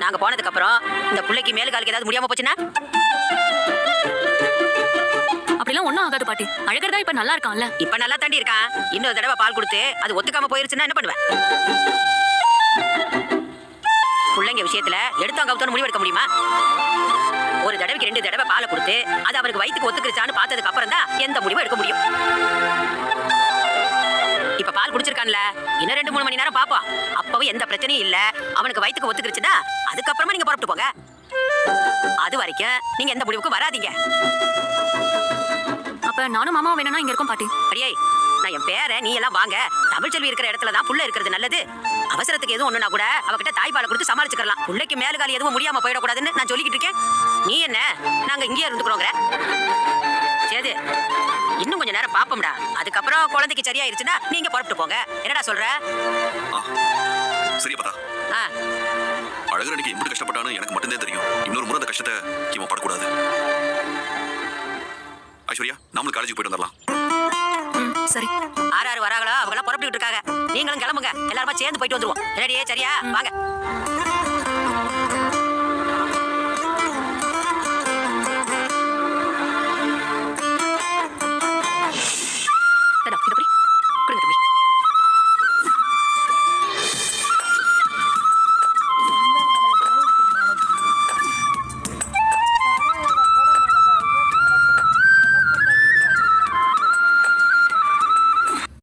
நாங்க போனதுக்கு அப்புறம் இந்த பிள்ளைக்கு மேலு காலுக்கு ஏதாவது முடியாம போச்சுன்னா அப்படிலாம் ஒண்ணும் ஆகாது பாட்டி. அழகர்தான் இப்ப நல்லா இருக்கான்ல. இப்ப நல்லா தாண்டி இருக்கான். இன்னொரு தடவை பால் கொடுத்து அது ஒத்துக்காம போயிருச்சுன்னா என்ன பண்ணுவேன்? பிள்ளைங்க விஷயத்துல எடுத்தவங்க கவுத்தோன்னு முடிவு எடுக்க முடியுமா? ஒரு தடவைக்கு 2 தடவை பாலை கொடுத்து அது அவருக்கு வயிற்றுக்கு ஒத்துக்கிருச்சான்னு பார்த்ததுக்கு அப்புறம் தான் எந்த முடிவும் எடுக்க முடியும். இப்ப பால் குடிச்சிருக்கான்ல, இன்னும் 2-3 மணி நேரம் பாப்போம். அப்பவும் எந்த பிரச்சனையும் இல்ல, அவனுக்கு வயிற்றுக்கு ஒத்துக்கிருச்சுன்னா அதுக்கப்புறமா நீங்க புறப்பட்டு போங்க. அது வரைக்கும் நீங்க எந்த முடிவுக்கும் வராதீங்க. அப்ப நானும் மாமா வேணும்னா இங்க இருக்கோம் பாட்டி. அடியே, நான் என் பேரை நீ எல்லாம் வாங்க. தமிழ்ச்செல்வி இருக்கிற இடத்துல தான் புள்ள இருக்கிறது நல்லது. அவசரத்துக்கு எதுவும் ஒண்ணுனா கூட அவகிட்ட தாய்ப்பாலை கொடுத்து சமாளிச்சுக்கலாம். புள்ளைக்கு மேலு கால் எதுவும் முடியாம போயிடக்கூடாதுன்னு நான் சொல்லிக்கிட்டு இருக்கேன். நீ என்ன நாங்க இங்கேயே இருந்துக்கிறோங்கிற? சரி, இன்னும் கொஞ்ச நேரம் பாப்போம்டா. அதுக்கப்புறம் குழந்தைக்கு சரியாயிருச்சுன்னா நீங்க புறப்பட்டு போங்க. என்னடா சொல்ற? சரி பதா. ஆ, அழகர் அன்னைக்கு எப்படி கஷ்டப்பட்டான்னு எனக்கு மட்டும்தான் தெரியும். இன்னொரு முறை அந்த கஷ்டத்தை இவன் படக்கூடாது. ஐஸ்வர்யா, நாமளும் காலேஜுக்கு போயிட்டு வந்துடலாம். சரி. ஆறு வராங்களோ அவங்களாம் புறப்பட்டு இருக்காங்க. நீங்களும் கிளம்புங்க. எல்லாருமா சேர்ந்து போயிட்டு வந்துருவோம். ரெடியே? சரியா? வாங்க.